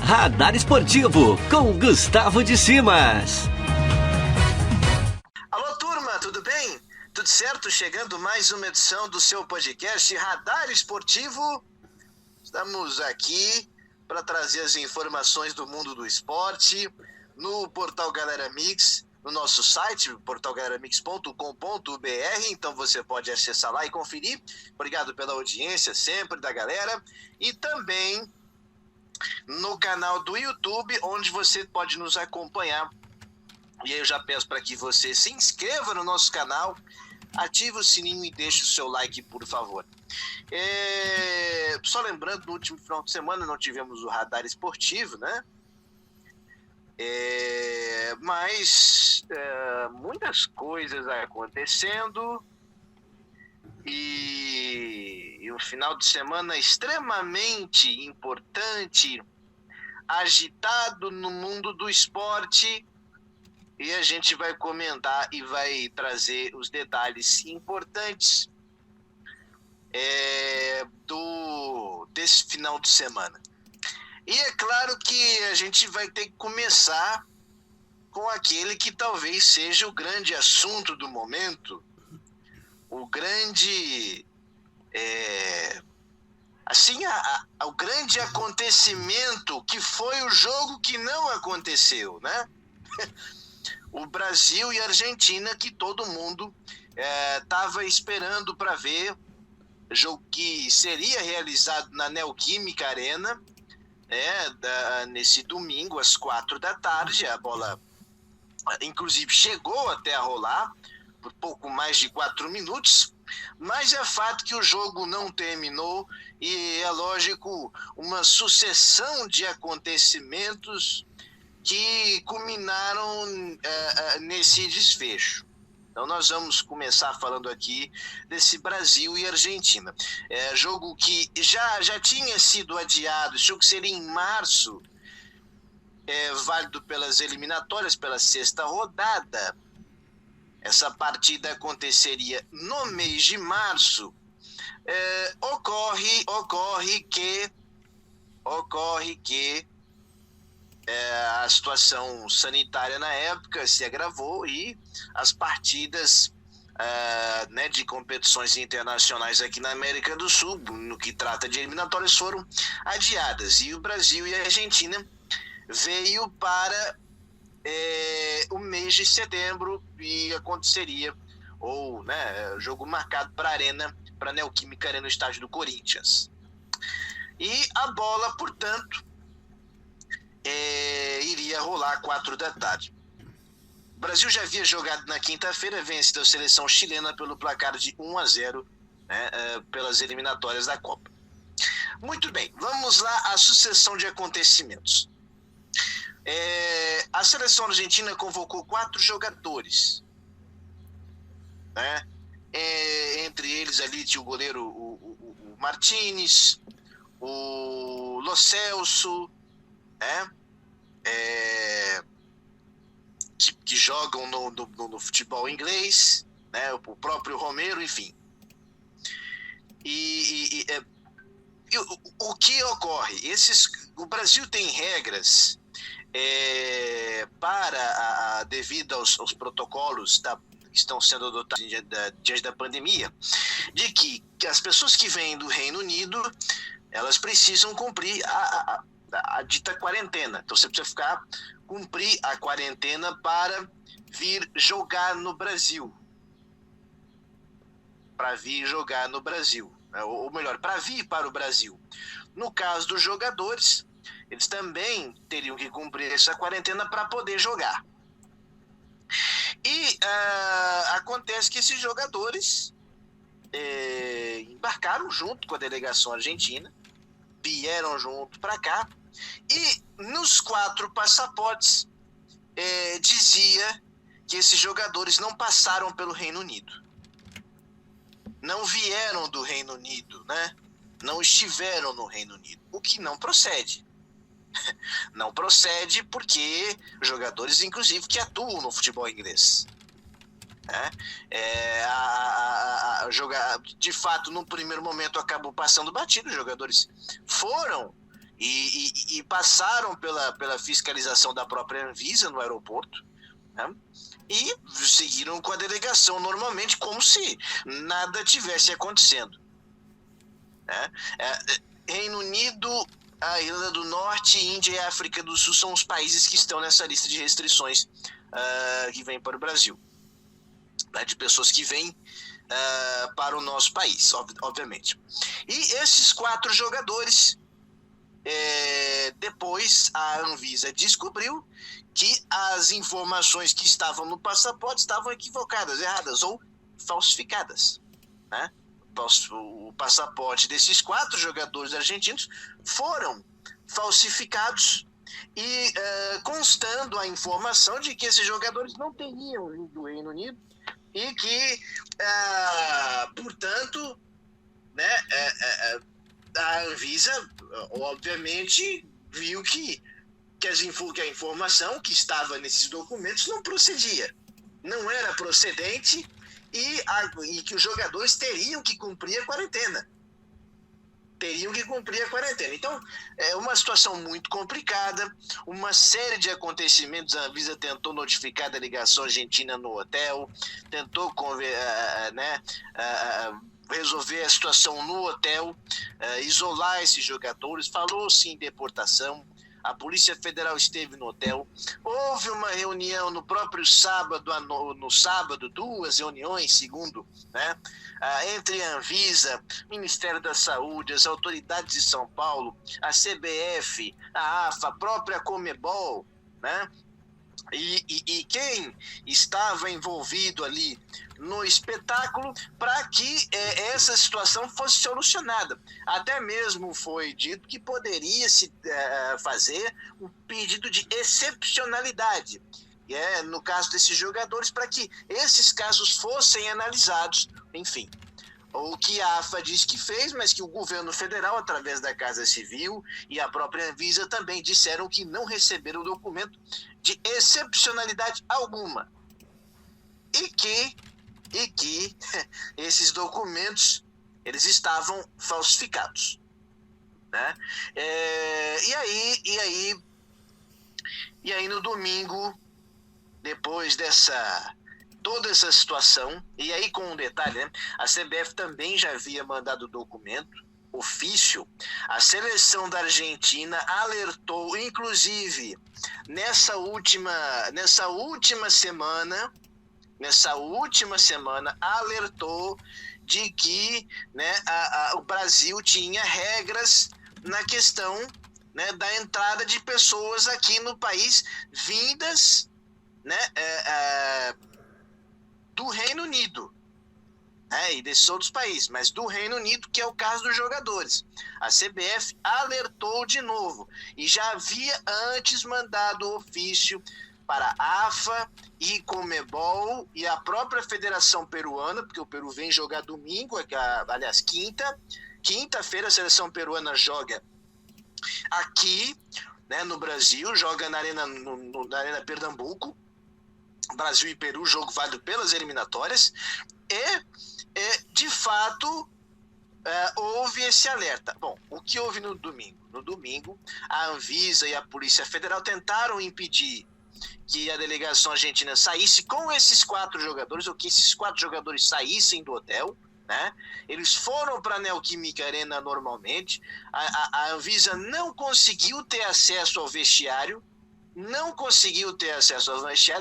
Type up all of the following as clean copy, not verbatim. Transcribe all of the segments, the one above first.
Radar Esportivo, com Gustavo de Simas. Alô, turma, tudo bem? Tudo certo? Chegando mais uma edição do seu podcast Radar Esportivo. Estamos aqui para trazer as informações do mundo do esporte no portal Galera Mix, no nosso site, portalgaleramix.com.br. Então você pode acessar lá e conferir. Obrigado pela audiência sempre da galera. E também no canal do YouTube, onde você pode nos acompanhar. E aí eu já peço para que você se inscreva no nosso canal, ative o sininho e deixe o seu like, por favor. Só lembrando, no último final de semana não tivemos o Radar Esportivo, né? Mas muitas coisas acontecendo e um final de semana extremamente importante, agitado no mundo do esporte, e a gente vai comentar e vai trazer os detalhes importantes desse final de semana. E é claro que a gente vai ter que começar com aquele que talvez seja o grande assunto do momento, o grande o grande acontecimento, que foi o jogo que não aconteceu, né? O Brasil e a Argentina, que todo mundo estava esperando para ver, jogo que seria realizado na Neoquímica Arena, nesse domingo às 4 da tarde. A bola inclusive chegou até a rolar por pouco mais de 4 minutos, mas é fato que o jogo não terminou, e é lógico, uma sucessão de acontecimentos que culminaram nesse desfecho. Então nós vamos começar falando aqui desse Brasil e Argentina. Jogo que já tinha sido adiado, esse jogo seria em março, válido pelas eliminatórias, pela sexta rodada. Essa partida aconteceria no mês de março. Ocorre que a situação sanitária na época se agravou e as partidas de competições internacionais aqui na América do Sul, no que trata de eliminatórias, foram adiadas. E o Brasil e a Argentina veio para o mês de setembro, e aconteceria jogo marcado para a Neoquímica Arena, no estádio do Corinthians. E a bola, portanto, iria rolar 4 da tarde. O Brasil já havia jogado na quinta-feira, vencido a seleção chilena pelo placar de 1-0, pelas eliminatórias da Copa. Muito bem, vamos lá à sucessão de acontecimentos. A seleção argentina convocou 4 jogadores, entre eles ali tinha o goleiro o Martínez, o Lo Celso, que jogam no futebol inglês, o próprio Romero, enfim. E o que ocorre? O Brasil tem regras devido aos protocolos que estão sendo adotados diante da pandemia, de que as pessoas que vêm do Reino Unido, elas precisam cumprir a dita quarentena. Então você precisa cumprir a quarentena para vir jogar no Brasil. Ou melhor, para vir para o Brasil. No caso dos jogadores, eles também teriam que cumprir essa quarentena para poder jogar. E acontece que esses jogadores embarcaram junto com a delegação argentina, vieram junto para cá, e nos 4 passaportes dizia que esses jogadores não passaram pelo Reino Unido, não vieram do Reino Unido, não estiveram no Reino Unido, o que não procede. Não procede porque jogadores, inclusive, que atuam no futebol inglês. De fato, no primeiro momento acabou passando batido. Os jogadores foram e passaram pela fiscalização da própria Anvisa no aeroporto, né? E seguiram com a delegação normalmente, como se nada tivesse acontecendo, né? Reino Unido, a Irlanda do Norte, Índia e África do Sul são os países que estão nessa lista de restrições que vêm para o Brasil, né? De pessoas que vêm para o nosso país, obviamente. E esses 4 jogadores, depois a Anvisa descobriu que as informações que estavam no passaporte estavam equivocadas, erradas ou falsificadas, né? O passaporte desses 4 jogadores argentinos foram falsificados e constando a informação de que esses jogadores não teriam vindo do Reino Unido e que, portanto, né, a Anvisa, obviamente, viu que a informação que estava nesses documentos não procedia, não era procedente e que os jogadores teriam que cumprir a quarentena. Então, é uma situação muito complicada, uma série de acontecimentos. A Anvisa tentou notificar a delegação argentina no hotel, tentou resolver a situação no hotel, isolar esses jogadores, falou-se em deportação. A Polícia Federal esteve no hotel. Houve uma reunião no próprio sábado, 2 reuniões, segundo, né, entre a Anvisa, Ministério da Saúde, as autoridades de São Paulo, a CBF, a AFA, a própria Conmebol, né? E quem estava envolvido ali no espetáculo para que essa situação fosse solucionada. Até mesmo foi dito que poderia se fazer um pedido de excepcionalidade, no caso desses jogadores, para que esses casos fossem analisados, enfim. O que a AFA diz que fez, mas que o governo federal, através da Casa Civil e a própria Anvisa também disseram que não receberam o documento de excepcionalidade alguma. E que esses documentos, eles estavam falsificados, né? E aí no domingo, depois toda essa situação, e aí com um detalhe, né? A CBF também já havia mandado documento, ofício. A seleção da Argentina alertou, inclusive, nessa última semana, alertou de que, né, o Brasil tinha regras na questão, né, da entrada de pessoas aqui no país vindas, né, do Reino Unido, e desses outros países, mas do Reino Unido, que é o caso dos jogadores. A CBF alertou de novo e já havia antes mandado ofício para a AFA e Conmebol e a própria Federação Peruana, porque o Peru vem jogar domingo, aliás, quinta-feira a seleção peruana joga aqui, né, no Brasil, joga na Arena Pernambuco, Brasil e Peru, jogo válido pelas eliminatórias, e de fato houve esse alerta. Bom, o que houve no domingo? No domingo, a Anvisa e a Polícia Federal tentaram impedir que a delegação argentina saísse com esses 4 jogadores, ou que esses 4 jogadores saíssem do hotel, né? Eles foram para a Neoquímica Arena normalmente. A Anvisa não conseguiu ter acesso ao vestiário,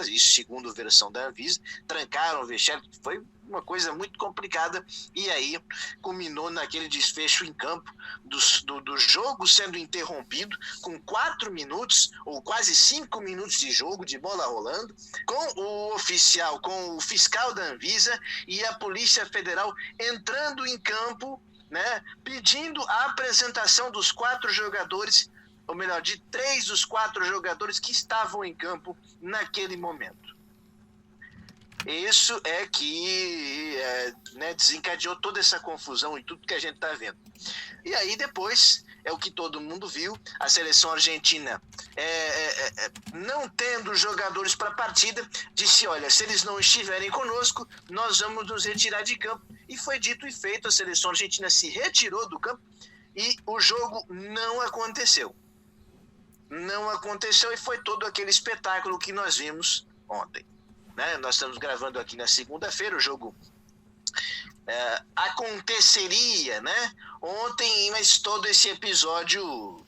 isso segundo a versão da Anvisa, trancaram o vestiário, foi uma coisa muito complicada, e aí culminou naquele desfecho em campo do jogo sendo interrompido com 4 minutos, ou quase 5 minutos de jogo, de bola rolando, com o fiscal da Anvisa e a Polícia Federal entrando em campo, né, pedindo a apresentação dos 4 jogadores, ou melhor, de 3 dos 4 jogadores que estavam em campo naquele momento. Isso é que desencadeou toda essa confusão e tudo que a gente está vendo. E aí depois, é o que todo mundo viu, a seleção argentina, não tendo jogadores para a partida, disse, olha, se eles não estiverem conosco, nós vamos nos retirar de campo. E foi dito e feito, a seleção argentina se retirou do campo e o jogo não aconteceu. Não aconteceu e foi todo aquele espetáculo que nós vimos ontem, né? Nós estamos gravando aqui na segunda-feira, o jogo aconteceria, né? Ontem, mas todo esse episódio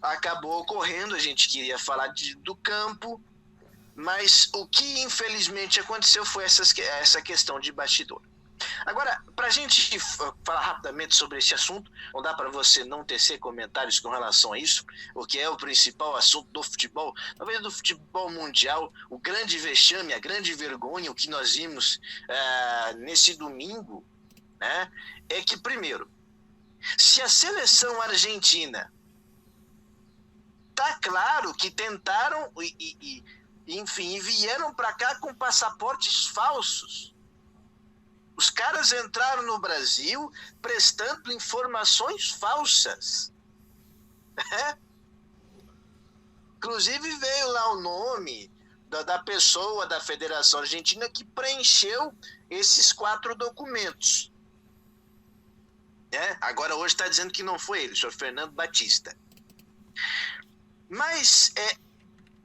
acabou ocorrendo. A gente queria falar do campo, mas o que infelizmente aconteceu foi essa questão de bastidor. Agora, para a gente falar rapidamente sobre esse assunto, não dá para você não tecer comentários com relação a isso, o que é o principal assunto do futebol, talvez do futebol mundial, o grande vexame, a grande vergonha, o que nós vimos nesse domingo, né, é que, primeiro, se a seleção argentina, tá claro que tentaram enfim, vieram para cá com passaportes falsos. Os caras entraram no Brasil prestando informações falsas. Inclusive veio lá o nome da pessoa da Federação Argentina que preencheu esses 4 documentos. Agora hoje está dizendo que não foi ele, o senhor Fernando Batista. Mas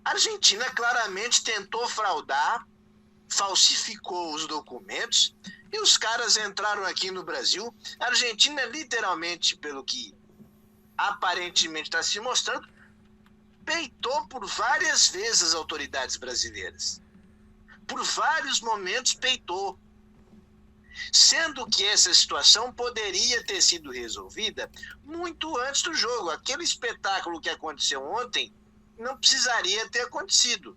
a Argentina claramente tentou fraudar, falsificou os documentos e os caras entraram aqui no Brasil. A Argentina, literalmente, pelo que aparentemente está se mostrando, peitou por várias vezes as autoridades brasileiras. Por vários momentos peitou. Sendo que essa situação poderia ter sido resolvida muito antes do jogo. Aquele espetáculo que aconteceu ontem não precisaria ter acontecido.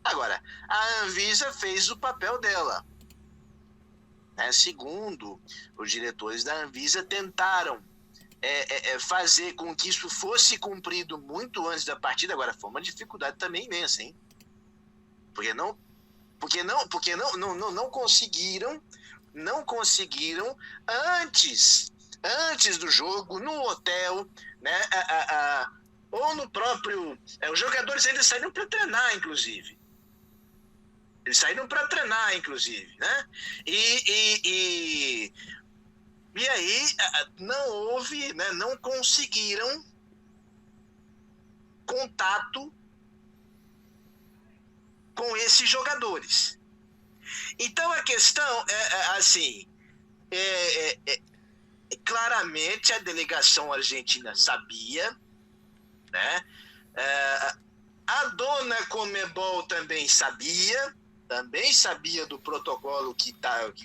Agora, a Anvisa fez o papel dela. Segundo os diretores da Anvisa, tentaram fazer com que isso fosse cumprido muito antes da partida. Agora, foi uma dificuldade também imensa, hein? Porque não conseguiram antes do jogo, no hotel, né? Ou no próprio... os jogadores ainda saíram para treinar, inclusive. Eles saíram para treinar, inclusive, né? E aí não houve, né? Não conseguiram contato com esses jogadores. Então a questão claramente a delegação argentina sabia, né? A dona Conmebol também sabia do protocolo que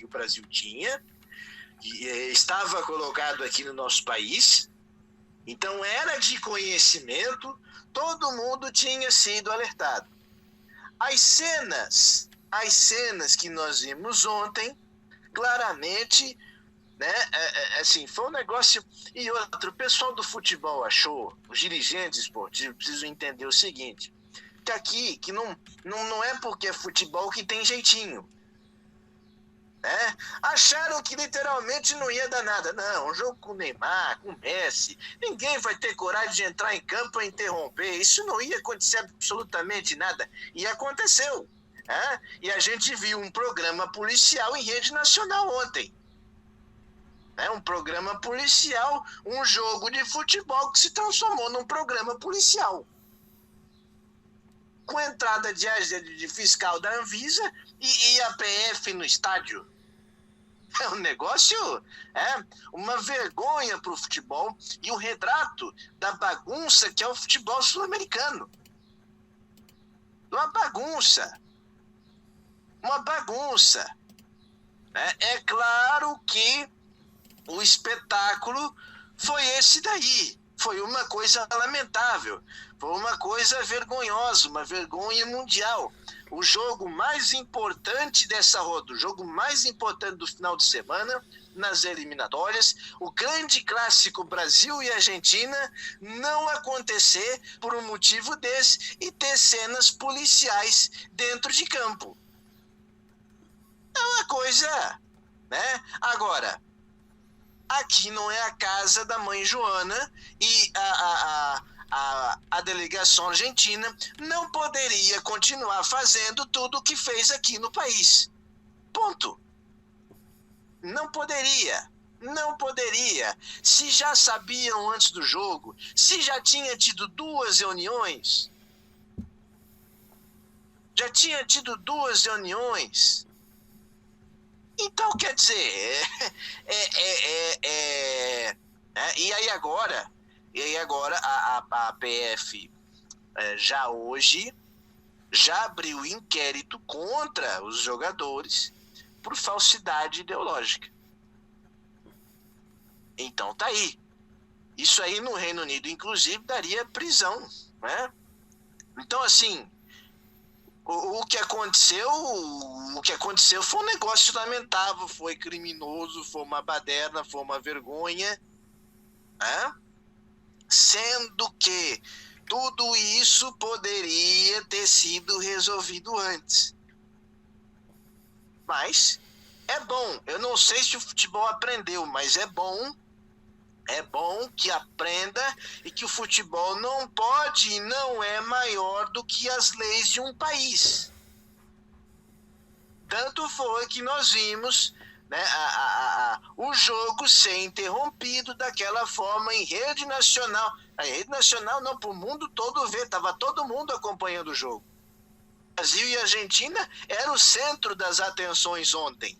o Brasil tinha, que estava colocado aqui no nosso país. Então era de conhecimento, todo mundo tinha sido alertado. As cenas que nós vimos ontem, claramente, né, foi um negócio. E outro, o pessoal do futebol achou, os dirigentes esportivos precisam entender o seguinte, que aqui que não é porque é futebol que tem jeitinho. Acharam que literalmente não ia dar nada. Não, um jogo com o Neymar, com o Messi, ninguém vai ter coragem de entrar em campo e interromper. Isso não ia acontecer absolutamente nada. E aconteceu. E a gente viu um programa policial em rede nacional ontem. Um programa policial, um jogo de futebol que se transformou num programa policial. Com entrada de fiscal da Anvisa e a PF no estádio. É um negócio, uma vergonha para o futebol e um retrato da bagunça que é o futebol sul-americano. Uma bagunça. É claro que o espetáculo foi esse daí. Foi uma coisa lamentável, foi uma coisa vergonhosa, uma vergonha mundial. O jogo mais importante dessa roda, o jogo mais importante do final de semana, nas eliminatórias, o grande clássico Brasil e Argentina, não acontecer por um motivo desse e ter cenas policiais dentro de campo. É uma coisa, né? Agora, aqui não é a casa da mãe Joana e a delegação argentina não poderia continuar fazendo tudo o que fez aqui no país. Ponto. Não poderia. Não poderia. Se já sabiam antes do jogo, se já tinha tido duas reuniões. Então, quer dizer, e aí agora a PF já hoje já abriu inquérito contra os jogadores por falsidade ideológica. Então tá aí. Isso aí no Reino Unido, inclusive, daria prisão, né? Então, assim, o que aconteceu foi um negócio lamentável, foi criminoso, foi uma baderna, foi uma vergonha, né? Sendo que tudo isso poderia ter sido resolvido antes. Mas é bom, eu não sei se o futebol aprendeu, mas é bom que aprenda e que o futebol não pode e não é maior do que as leis de um país. Tanto foi que nós vimos, né, o jogo ser interrompido daquela forma em rede nacional. A rede nacional não, para o mundo todo ver, estava todo mundo acompanhando o jogo. Brasil e Argentina era o centro das atenções ontem.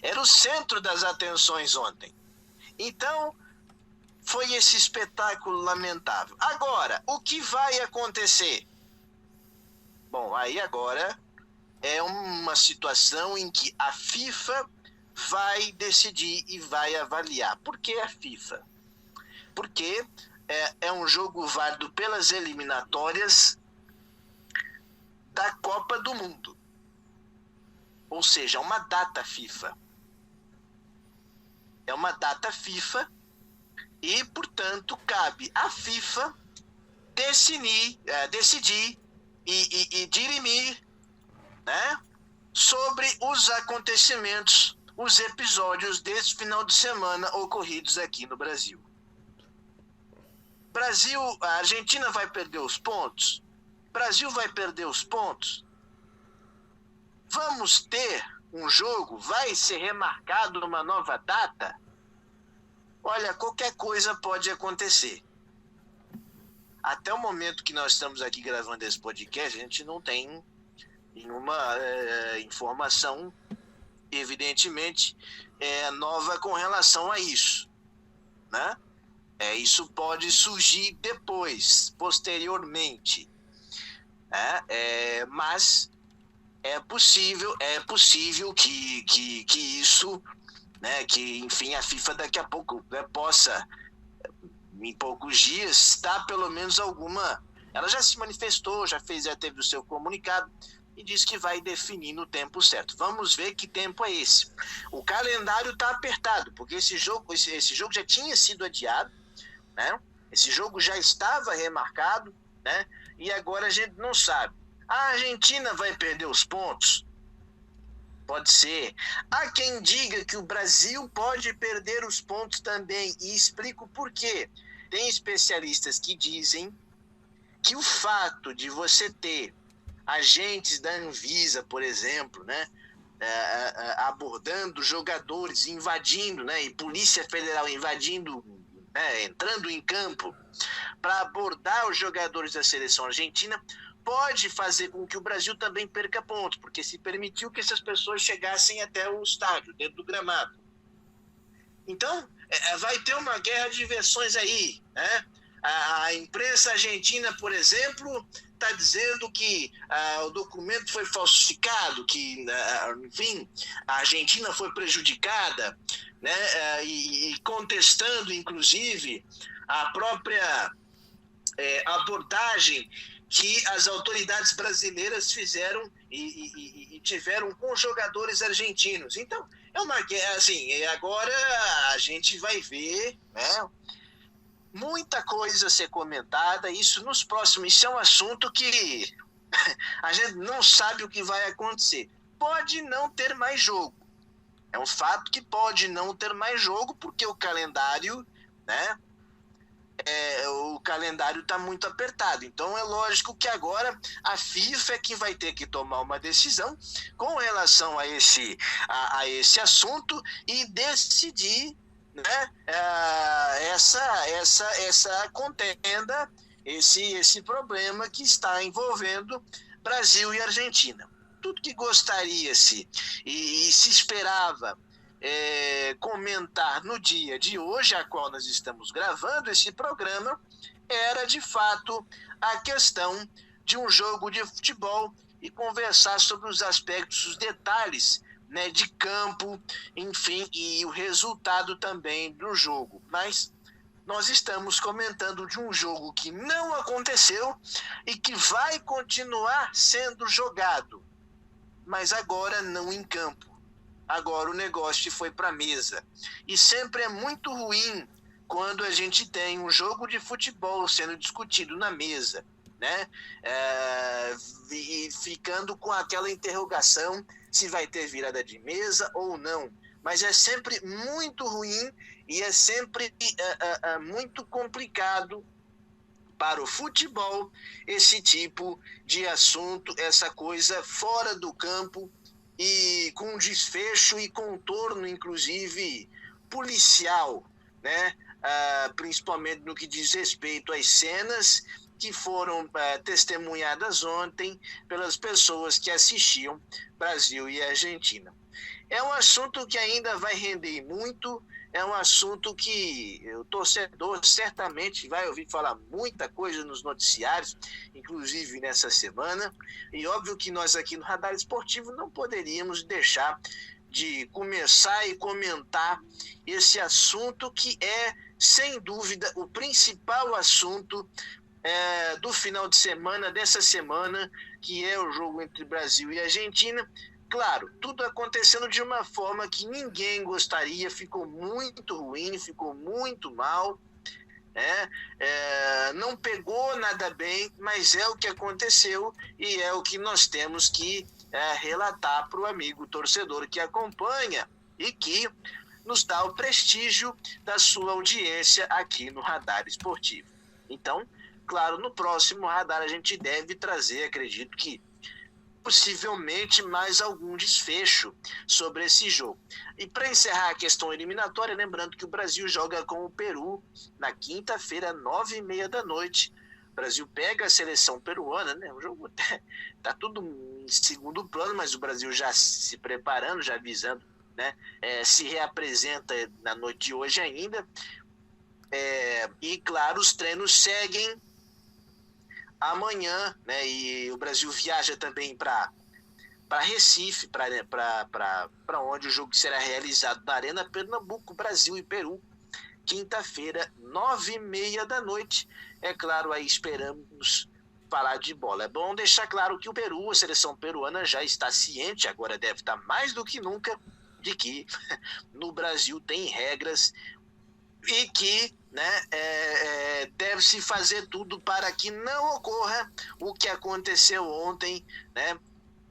Era o centro das atenções ontem. Então, foi esse espetáculo lamentável. Agora, o que vai acontecer? Bom, aí agora é uma situação em que a FIFA vai decidir e vai avaliar. Por que a FIFA? Porque é um jogo válido pelas eliminatórias da Copa do Mundo. Ou seja, uma data FIFA. É uma data FIFA e, portanto, cabe à FIFA decidir e dirimir, né, sobre os acontecimentos, os episódios desse final de semana ocorridos aqui no Brasil. A Argentina vai perder os pontos? Brasil vai perder os pontos? Vamos ter um jogo? Vai ser remarcado numa nova data? Olha, qualquer coisa pode acontecer. Até o momento que nós estamos aqui gravando esse podcast, a gente não tem nenhuma informação, evidentemente, nova com relação a isso, né? Isso pode surgir depois, posteriormente, né? Mas é possível que isso, né, que, enfim, a FIFA daqui a pouco, né, possa, em poucos dias, dar pelo menos alguma... Ela já se manifestou, já teve o seu comunicado e disse que vai definir no tempo certo. Vamos ver que tempo é esse. O calendário está apertado, porque esse jogo já tinha sido adiado, né? Esse jogo já estava remarcado, né? E agora a gente não sabe. A Argentina vai perder os pontos? Pode ser. Há quem diga que o Brasil pode perder os pontos também, e explico por quê. Tem especialistas que dizem que o fato de você ter agentes da Anvisa, por exemplo, né, abordando jogadores, invadindo, né, e Polícia Federal invadindo, entrando em campo para abordar os jogadores da seleção argentina, pode fazer com que o Brasil também perca pontos, porque se permitiu que essas pessoas chegassem até o estádio, dentro do gramado. Então, vai ter uma guerra de versões aí, né? A imprensa argentina, por exemplo, está dizendo que o documento foi falsificado, que, enfim, a Argentina foi prejudicada, né? E contestando, inclusive, a própria abordagem que as autoridades brasileiras fizeram e tiveram com jogadores argentinos. Então, é uma guerra, assim, agora a gente vai ver, né, muita coisa a ser comentada, isso nos próximos, isso é um assunto que a gente não sabe o que vai acontecer. Pode não ter mais jogo. É um fato que pode não ter mais jogo, porque o calendário, né, o calendário está muito apertado. Então é lógico que agora a FIFA é que vai ter que tomar uma decisão com relação a esse assunto e decidir, né, essa contenda, esse problema que está envolvendo Brasil e Argentina. Tudo que gostaria-se e se esperava comentar no dia de hoje, a qual nós estamos gravando esse programa, era de fato a questão de um jogo de futebol e conversar sobre os aspectos, os detalhes, né, de campo, enfim, e o resultado também do jogo. Mas nós estamos comentando de um jogo que não aconteceu e que vai continuar sendo jogado, mas agora não em campo. Agora o negócio foi para a mesa. E sempre é muito ruim quando a gente tem um jogo de futebol sendo discutido na mesa, né? E ficando com aquela interrogação se vai ter virada de mesa ou não. Mas é sempre muito ruim e é sempre muito complicado para o futebol esse tipo de assunto, essa coisa fora do campo, e com desfecho e contorno, inclusive, policial, né? Principalmente no que diz respeito às cenas que foram testemunhadas ontem pelas pessoas que assistiam Brasil e Argentina. É um assunto que ainda vai render muito, é um assunto que o torcedor certamente vai ouvir falar muita coisa nos noticiários, inclusive nessa semana, e óbvio que nós aqui no Radar Esportivo não poderíamos deixar de começar e comentar esse assunto que é, sem dúvida, o principal assunto do final de semana, dessa semana, que é o jogo entre Brasil e Argentina. Claro, tudo acontecendo de uma forma que ninguém gostaria, ficou muito ruim, ficou muito mal, não pegou nada bem, mas é o que aconteceu e é o que nós temos que relatar para o amigo torcedor que acompanha e que nos dá o prestígio da sua audiência aqui no Radar Esportivo. Então, claro, no próximo Radar a gente deve trazer, acredito que possivelmente mais algum desfecho sobre esse jogo. E para encerrar a questão eliminatória, lembrando que o Brasil joga com o Peru na quinta-feira, 9h30 da noite. O Brasil pega a seleção peruana, né? O jogo tá tudo em segundo plano, mas o Brasil já se preparando, já avisando, né? Se reapresenta na noite de hoje ainda. E claro, os treinos seguem amanhã, né? E o Brasil viaja também para Recife, para onde o jogo será realizado na Arena Pernambuco, Brasil e Peru, quinta-feira, 9h30 da noite. É claro, aí esperamos falar de bola. É bom deixar claro que o Peru, a seleção peruana, já está ciente, agora deve estar mais do que nunca, de que no Brasil tem regras e que, né, deve-se fazer tudo para que não ocorra o que aconteceu ontem, né?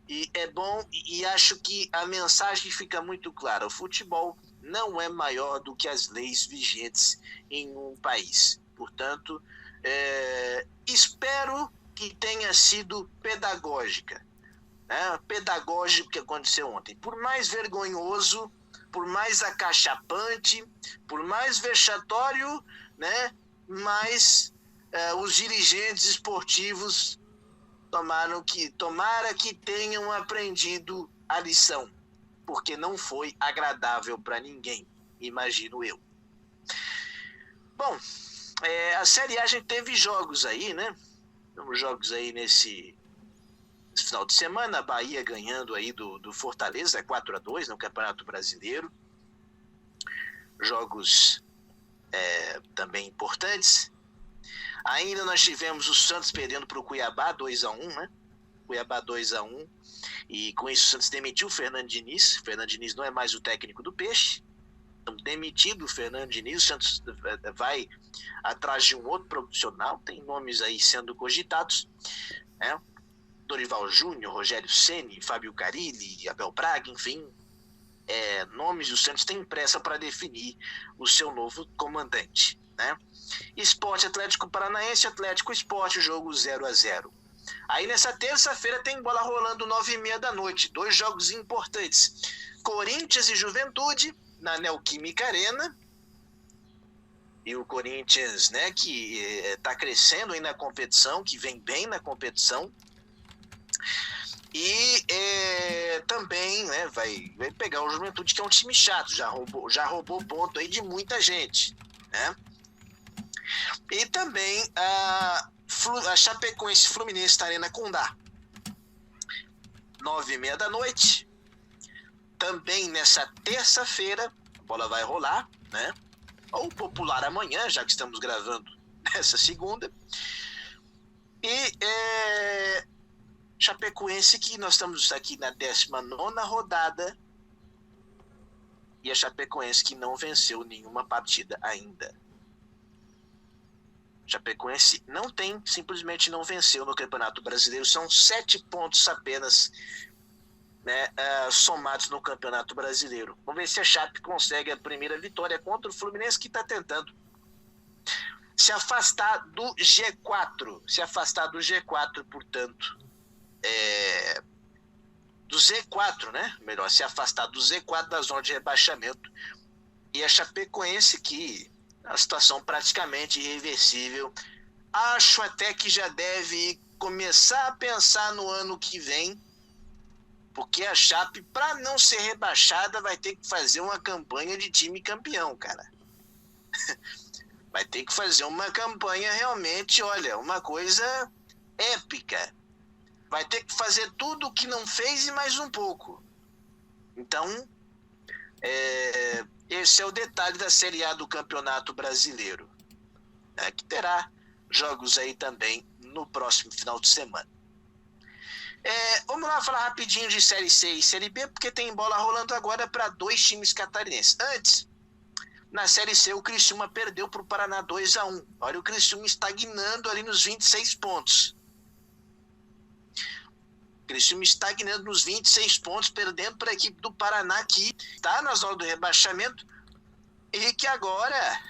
E é bom, e acho que a mensagem fica muito clara: o futebol não é maior do que as leis vigentes em um país. Portanto, espero que tenha sido pedagógica, né? Pedagógico que aconteceu ontem. Por mais vergonhoso, por mais acachapante, por mais vexatório, né? Mas os dirigentes esportivos tomara que tenham aprendido a lição, porque não foi agradável para ninguém, imagino eu. Bom, a Série A a gente teve jogos aí, né? Temos jogos aí nesse final de semana, a Bahia ganhando aí do Fortaleza, 4-2 no Campeonato Brasileiro. Jogos também importantes. Ainda nós tivemos o Santos perdendo para o Cuiabá 2-1, né? Cuiabá 2-1. E com isso o Santos demitiu o Fernando Diniz. O Fernando Diniz não é mais o técnico do Peixe. Então, demitido o Fernando Diniz, o Santos vai atrás de um outro profissional. Tem nomes aí sendo cogitados, né? Dorival Júnior, Rogério Ceni, Fábio Carille, Abel Braga, enfim. nomes, e o Santos tem pressa para definir o seu novo comandante, né? Sport Atlético Paranaense, Atlético Sport, jogo 0-0. Aí nessa terça-feira tem bola rolando 9h30 da noite, 2 jogos importantes. Corinthians e Juventude, na Neoquímica Arena. E o Corinthians, né, que está crescendo aí na competição, que vem bem na competição. E também, né, vai pegar o Juventude, que é um time chato, já roubou ponto aí de muita gente, né? E também a Chapecoense Fluminense na Arena Condá, 9h30 da noite. Também nessa terça-feira, a bola vai rolar, né? Ou popular amanhã, já que estamos gravando nessa segunda. E Chapecoense, que nós estamos aqui na 19ª rodada, e a Chapecoense que não venceu nenhuma partida ainda. Chapecoense simplesmente não venceu no Campeonato Brasileiro, são 7 pontos apenas, né, somados no Campeonato Brasileiro. Vamos ver se a Chape consegue a primeira vitória contra o Fluminense, que está tentando se afastar do G4, portanto, do Z4, né? Melhor, se afastar do Z4 da zona de rebaixamento. E a Chapecoense, que a situação praticamente irreversível, acho até que já deve começar a pensar no ano que vem, porque a Chape, para não ser rebaixada, vai ter que fazer uma campanha de time campeão, cara. Vai ter que fazer uma campanha realmente, olha, uma coisa épica. Vai ter que fazer tudo o que não fez e mais um pouco. Então, esse é o detalhe da Série A do Campeonato Brasileiro, né, que terá jogos aí também no próximo final de semana. Vamos lá falar rapidinho de Série C e Série B, porque tem bola rolando agora para 2 times catarinenses. Antes, na Série C, o Criciúma perdeu para o Paraná 2-1. Olha o Criciúma estagnando ali nos 26 pontos. O Criciúma estagnando nos 26 pontos, perdendo para a equipe do Paraná, que está na zona do rebaixamento e que agora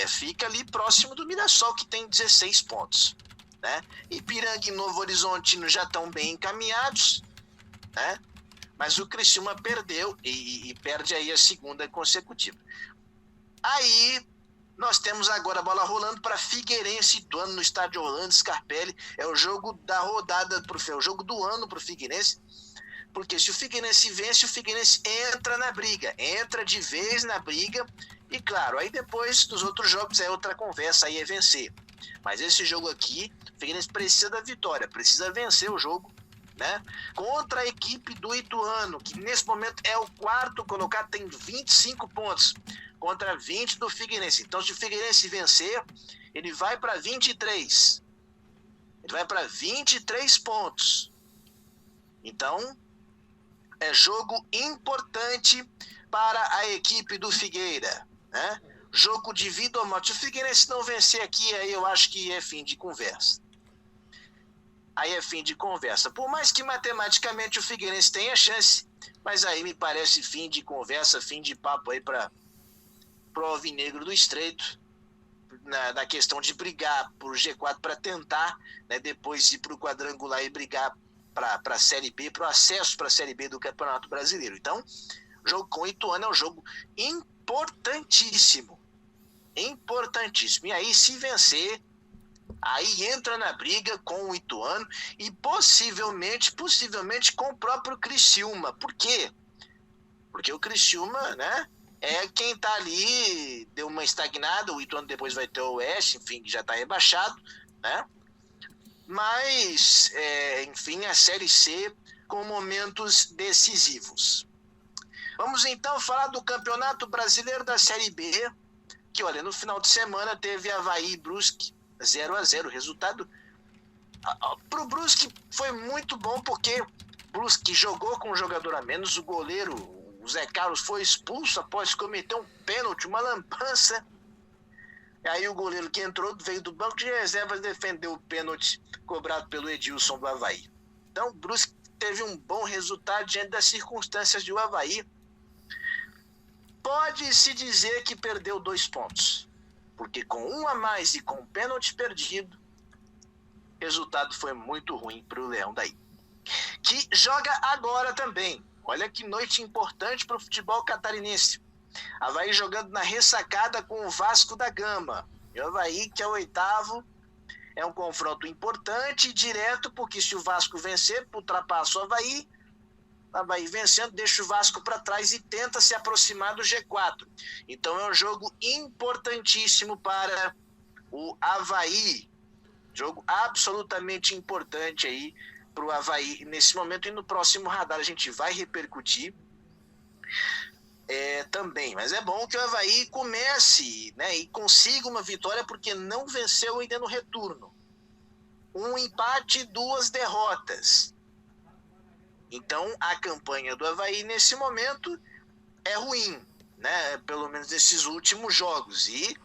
fica ali próximo do Mirassol, que tem 16 pontos. Né? Ipiranga e Novo Horizontino já estão bem encaminhados, né? Mas o Criciúma perdeu e perde aí a segunda consecutiva. Aí nós temos agora a bola rolando para Figueirense e Ituano no estádio Orlando Scarpelli. É o jogo da rodada, é o jogo do ano para o Figueirense, porque se o Figueirense vence, o Figueirense entra na briga, entra de vez na briga, e claro, aí depois dos outros jogos é outra conversa, aí é vencer. Mas esse jogo aqui, o Figueirense precisa da vitória, precisa vencer o jogo, né? Contra a equipe do Ituano, que nesse momento é o 4º colocado, tem 25 pontos, contra 20 do Figueirense. Então, se o Figueirense vencer, ele vai para 23. Ele vai para 23 pontos. Então, é jogo importante para a equipe do Figueira, né? Jogo de vida ou morte. Se o Figueirense não vencer aqui, aí eu acho que é fim de conversa. Aí é fim de conversa. Por mais que matematicamente o Figueirense tenha chance, mas aí me parece fim de conversa, fim de papo aí para o Alvinegro do Estreito, na questão de brigar por G4 para tentar, né, depois ir para o quadrangular e brigar para a Série B, para o acesso para a Série B do Campeonato Brasileiro. Então, o jogo com o Ituano é um jogo importantíssimo. Importantíssimo. E aí, se vencer, aí entra na briga com o Ituano e possivelmente com o próprio Criciúma. Por quê? Porque o Criciúma, né, é quem tá ali, deu uma estagnada, o Ituano depois vai ter o Oeste, enfim, que já tá rebaixado, né? Mas, enfim, a Série C com momentos decisivos. Vamos então falar do Campeonato Brasileiro da Série B, que, olha, no final de semana teve Avaí e Brusque 0-0. O resultado pro Brusque foi muito bom, porque Brusque jogou com um jogador a menos, o goleiro, o Zé Carlos, foi expulso após cometer um pênalti, uma lambança. E aí o goleiro que entrou veio do banco de reservas, defendeu o pênalti cobrado pelo Edilson do Avaí. Então o Brusque teve um bom resultado diante das circunstâncias de o Avaí. Pode-se dizer que perdeu 2 pontos, porque com 1 a mais e com um pênalti perdido, o resultado foi muito ruim para o Leão daí. Que joga agora também. Olha que noite importante para o futebol catarinense. Avaí jogando na ressacada com o Vasco da Gama. E o Avaí, que é o 8º, é um confronto importante e direto, porque se o Vasco vencer, ultrapassa o Avaí vencendo, deixa o Vasco para trás e tenta se aproximar do G4. Então é um jogo importantíssimo para o Avaí. Jogo absolutamente importante aí para o Avaí nesse momento, e no próximo radar a gente vai repercutir também. Mas é bom que o Avaí comece, né, e consiga uma vitória, porque não venceu ainda no retorno. 1 empate, 2 derrotas. Então a campanha do Avaí nesse momento é ruim, né? Pelo menos nesses últimos jogos. E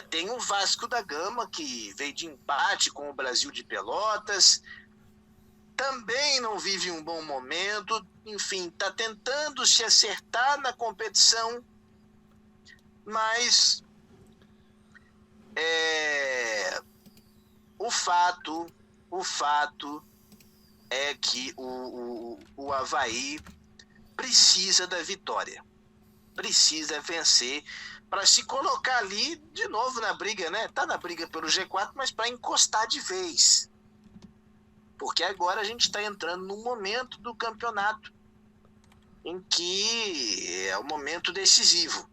tem o Vasco da Gama, que veio de empate com o Brasil de Pelotas, também não vive um bom momento, enfim, está tentando se acertar na competição, mas o fato é que o Avaí precisa da vitória, precisa vencer para se colocar ali de novo na briga, né? Tá na briga pelo G4, mas para encostar de vez. Porque agora a gente está entrando num momento do campeonato em que é o momento decisivo.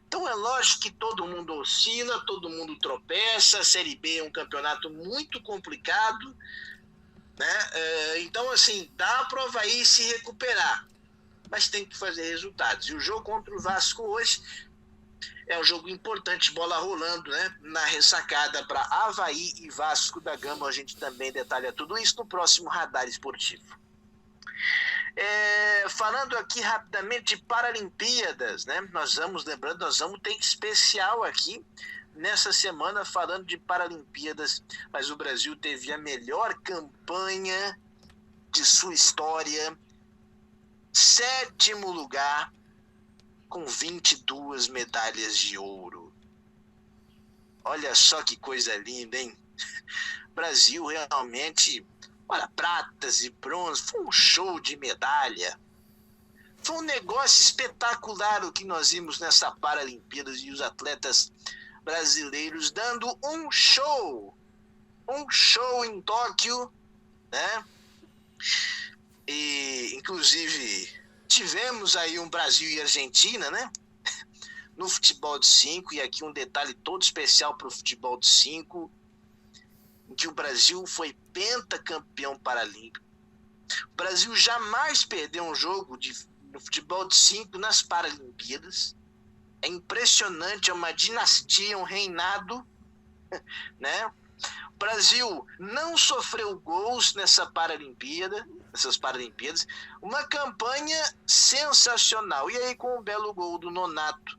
Então é lógico que todo mundo oscila, todo mundo tropeça, a Série B é um campeonato muito complicado, né? Então, assim, dá para o Avaí se recuperar, mas tem que fazer resultados. E o jogo contra o Vasco hoje é um jogo importante, bola rolando, né, na ressacada para Avaí e Vasco da Gama. A gente também detalha tudo isso no próximo Radar Esportivo. Falando aqui rapidamente de Paralimpíadas, né, nós vamos ter especial aqui nessa semana falando de Paralimpíadas, mas o Brasil teve a melhor campanha de sua história, 7º lugar, com 22 medalhas de ouro. Olha só que coisa linda, hein? Brasil realmente, olha, pratas e bronze, foi um show de medalha. Foi um negócio espetacular o que nós vimos nessa Paralimpíadas, e os atletas brasileiros dando um show em Tóquio, né? E inclusive tivemos aí um Brasil e Argentina, né? No futebol de 5, e aqui um detalhe todo especial para o futebol de 5, em que o Brasil foi pentacampeão paralímpico. O Brasil jamais perdeu um jogo no futebol de 5 nas Paralimpíadas. É impressionante, é uma dinastia, um reinado, né? O Brasil não sofreu gols nessas Paralimpíadas, uma campanha sensacional. E aí, com um belo gol do Nonato,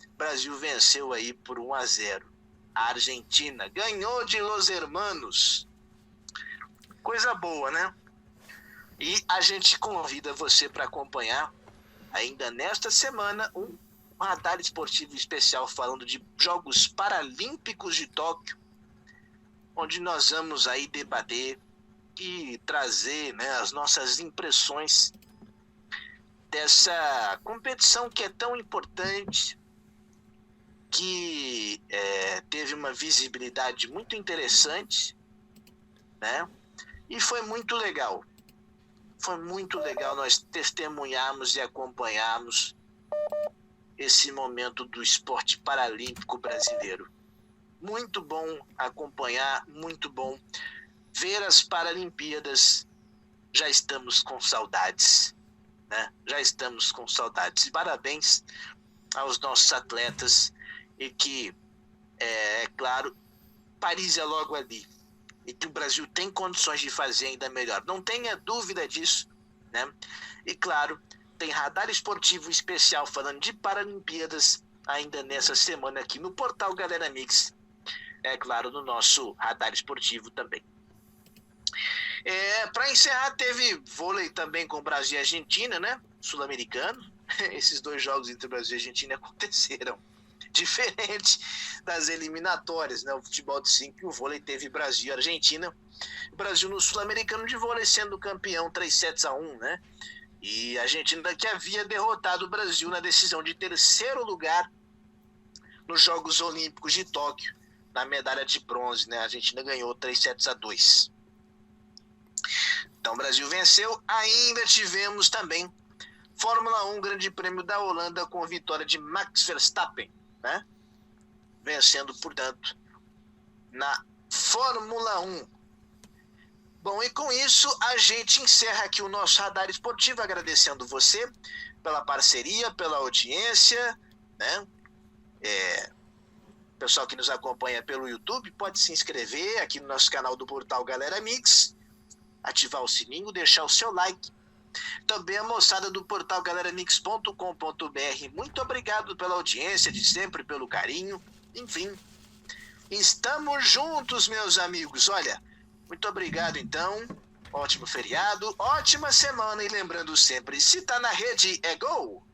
o Brasil venceu aí por 1 a 0. A Argentina ganhou de Los Hermanos. Coisa boa, né? E a gente convida você para acompanhar ainda nesta semana um Radar Esportivo especial falando de Jogos Paralímpicos de Tóquio, onde nós vamos aí debater e trazer, né, as nossas impressões dessa competição que é tão importante, que teve uma visibilidade muito interessante, né? E foi muito legal. Foi muito legal nós testemunharmos e acompanharmos esse momento do esporte paralímpico brasileiro. Muito bom acompanhar, muito bom ver as Paralimpíadas. Já estamos com saudades, né? Já estamos com saudades. E parabéns aos nossos atletas, e que, é claro, Paris é logo ali, e que o Brasil tem condições de fazer ainda melhor. Não tenha dúvida disso, né? E claro, tem Radar Esportivo especial falando de Paralimpíadas ainda nessa semana aqui no portal Galera Mix. É claro, no nosso Radar Esportivo também. Para encerrar, teve vôlei também com Brasil e Argentina, né? Sul-americano. Esses 2 jogos entre Brasil e Argentina aconteceram. Diferente das eliminatórias, né? O futebol de 5 e o vôlei teve Brasil e Argentina. O Brasil no Sul-Americano de vôlei sendo campeão 3-1, né? E a Argentina que havia derrotado o Brasil na decisão de 3º lugar nos Jogos Olímpicos de Tóquio, na medalha de bronze, né? A Argentina ganhou 3-2. Então o Brasil venceu. Ainda tivemos também Fórmula 1, Grande Prêmio da Holanda, com vitória de Max Verstappen, né? Vencendo, portanto, na Fórmula 1. Bom, e com isso a gente encerra aqui o nosso Radar Esportivo, agradecendo você pela parceria, pela audiência, né? Pessoal que nos acompanha pelo YouTube, pode se inscrever aqui no nosso canal do portal Galera Mix, ativar o sininho, deixar o seu like. Também a moçada do portal galeramix.com.br, muito obrigado pela audiência de sempre, pelo carinho. Enfim, estamos juntos, meus amigos. Olha, muito obrigado então, ótimo feriado, ótima semana, e lembrando sempre, se tá na rede é gol.